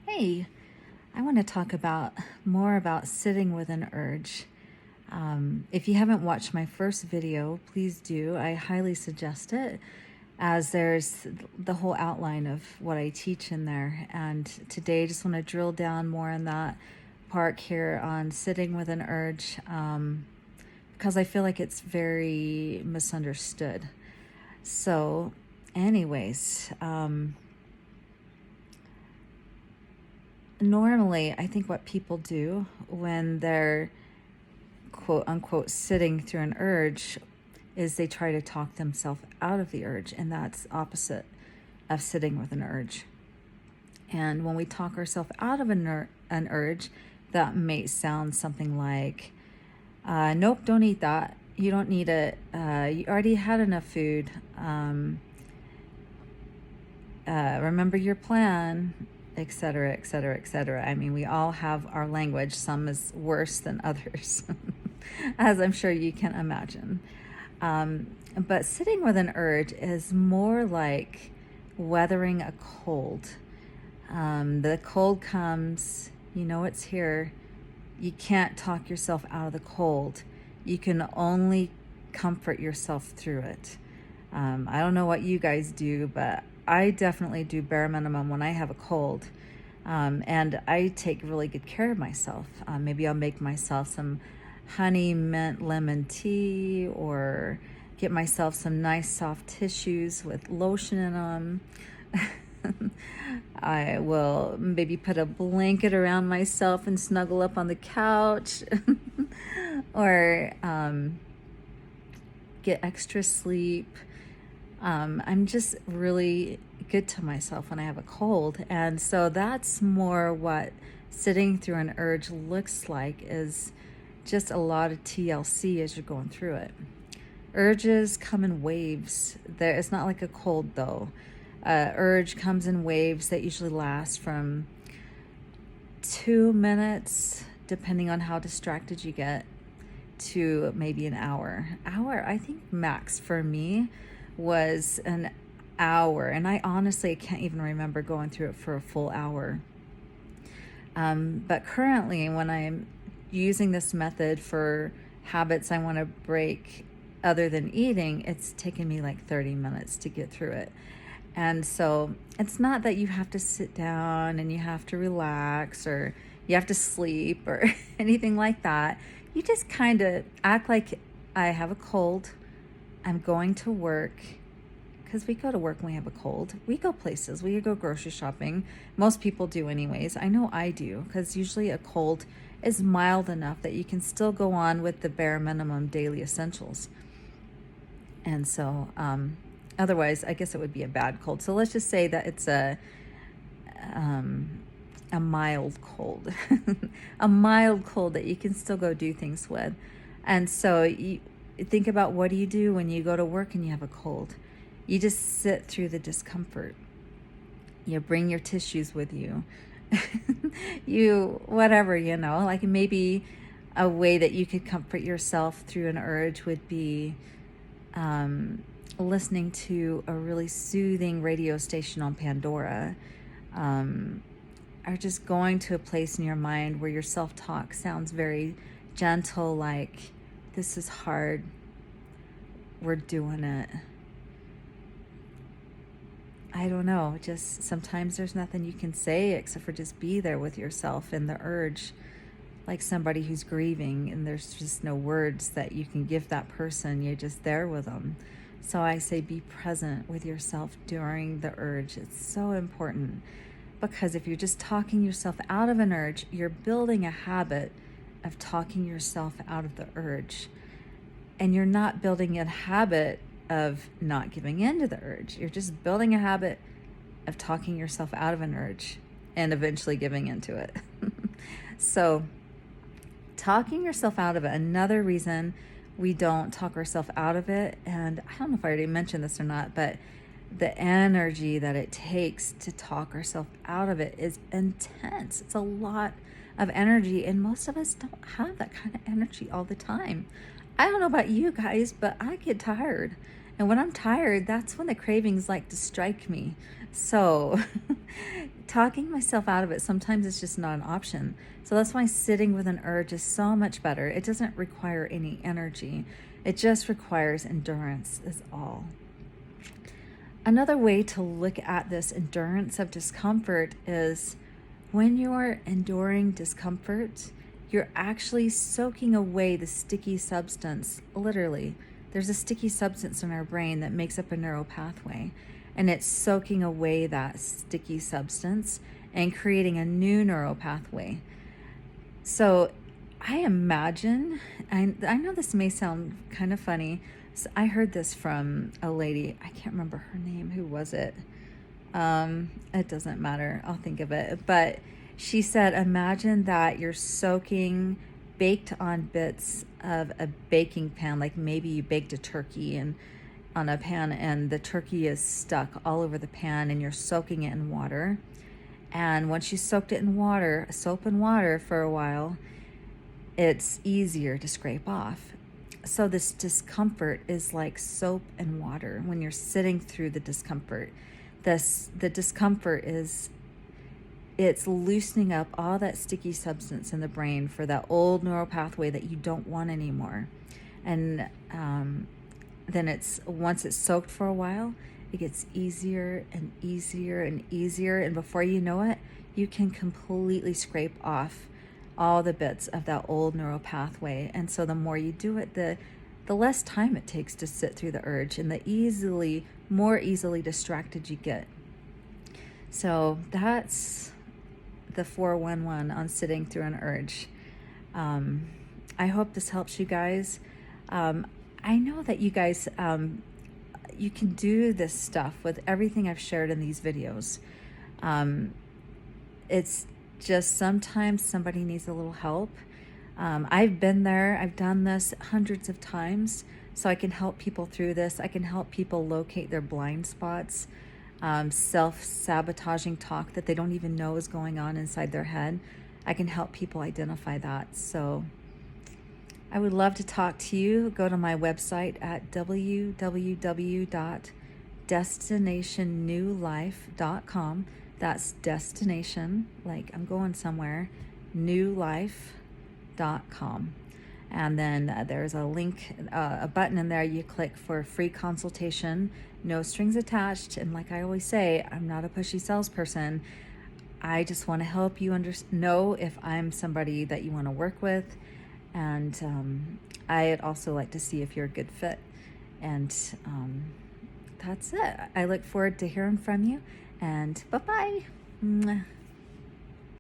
Hey, I want to talk about more about sitting with an urge. If you haven't watched my first video, please do. I highly suggest it, as there's the whole outline of what I teach in there. And today, I just want to drill down more on that part here on sitting with an urge, because I feel like it's very misunderstood. So, anyways, normally, I think what people do when they're quote unquote sitting through an urge is they try to talk themselves out of the urge, and that's opposite of sitting with an urge. And when we talk ourselves out of an urge, that may sound something like, nope, don't eat that. You don't need it. You already had enough food. Remember your plan, etc., etc., etc. I mean, we all have our language. Some is worse than others, as I'm sure you can imagine. But sitting with an urge is more like weathering a cold. The cold comes, you know it's here. You can't talk yourself out of the cold. You can only comfort yourself through it. I don't know what you guys do, but I definitely do bare minimum when I have a cold. And I take really good care of myself. Maybe I'll make myself some honey mint lemon tea, or get myself some nice soft tissues with lotion in them. I will maybe put a blanket around myself and snuggle up on the couch, or get extra sleep. I'm just really good to myself when I have a cold. And so that's more what sitting through an urge looks like, is just a lot of TLC as you're going through it. Urges come in waves. It's not like a cold though. Urge comes in waves that usually last from 2 minutes, depending on how distracted you get, to maybe an hour. I think max for me was an hour, and I honestly can't even remember going through it for a full hour. But currently, when I'm using this method for habits I want to break other than eating, it's taken me like 30 minutes to get through it. And so it's not that you have to sit down and you have to relax or you have to sleep or anything like that. You just kind of act like, I have a cold. I'm going to work, because we go to work when we have a cold. We go places. We go grocery shopping. Most people do anyways. I know I do, because usually a cold is mild enough that you can still go on with the bare minimum daily essentials. And so otherwise, I guess it would be a bad cold. So let's just say that it's a mild cold, a mild cold that you can still go do things with. And so you think about, what do you do when you go to work and you have a cold? You just sit through the discomfort. You bring your tissues with you. You, whatever, like maybe a way that you could comfort yourself through an urge would be listening to a really soothing radio station on Pandora, or just going to a place in your mind where your self-talk sounds very gentle, like, this is hard, we're doing it. I don't know, just sometimes there's nothing you can say except for just be there with yourself in the urge, like somebody who's grieving, and there's just no words that you can give that person. You're just there with them. So I say, be present with yourself during the urge. It's so important, because if you're just talking yourself out of an urge, you're building a habit of talking yourself out of the urge. And you're not building a habit of not giving in to the urge. You're just building a habit of talking yourself out of an urge and eventually giving into it. So talking yourself out of it, another reason we don't talk ourselves out of it, and I don't know if I already mentioned this or not, but the energy that it takes to talk ourselves out of it is intense. It's a lot of energy, and most of us don't have that kind of energy all the time. I don't know about you guys, but I get tired. And when I'm tired, that's when the cravings like to strike me. So talking myself out of it, sometimes it's just not an option. So that's why sitting with an urge is so much better. It doesn't require any energy. It just requires endurance is all. Another way to look at this endurance of discomfort is when you're enduring discomfort, you're actually soaking away the sticky substance. Literally, there's a sticky substance in our brain that makes up a neural pathway, and it's soaking away that sticky substance and creating a new neural pathway. So I imagine, I know this may sound kind of funny. So I heard this from a lady, I can't remember her name. Who was it? It doesn't matter. I'll think of it. But she said, imagine that you're soaking baked on bits of a baking pan, like maybe you baked a turkey and on a pan and the turkey is stuck all over the pan and you're soaking it in water. And once you soaked it in water, soap and water for a while, it's easier to scrape off. So this discomfort is like soap and water when you're sitting through the discomfort. The discomfort is, it's loosening up all that sticky substance in the brain for that old neural pathway that you don't want anymore. And then once it's soaked for a while, it gets easier and easier and easier. And before you know it, you can completely scrape off all the bits of that old neural pathway. And so the more you do it, the less time it takes to sit through the urge, and the more easily distracted you get. So that's the 411 on sitting through an urge. I hope this helps you guys. I know that you guys, you can do this stuff with everything I've shared in these videos. It's just sometimes somebody needs a little help. I've been there. I've done this hundreds of times, so I can help people through this. I can help people locate their blind spots, self-sabotaging talk that they don't even know is going on inside their head. I can help people identify that. So I would love to talk to you. Go to my website at www.destinationnewlife.com. That's destination, like I'm going somewhere, newlife.com. And then there's a link, a button in there you click for a free consultation, no strings attached. And like I always say, I'm not a pushy salesperson. I just want to help you know if I'm somebody that you want to work with. And I'd also like to see if you're a good fit. And that's it. I look forward to hearing from you. And bye-bye. Mwah.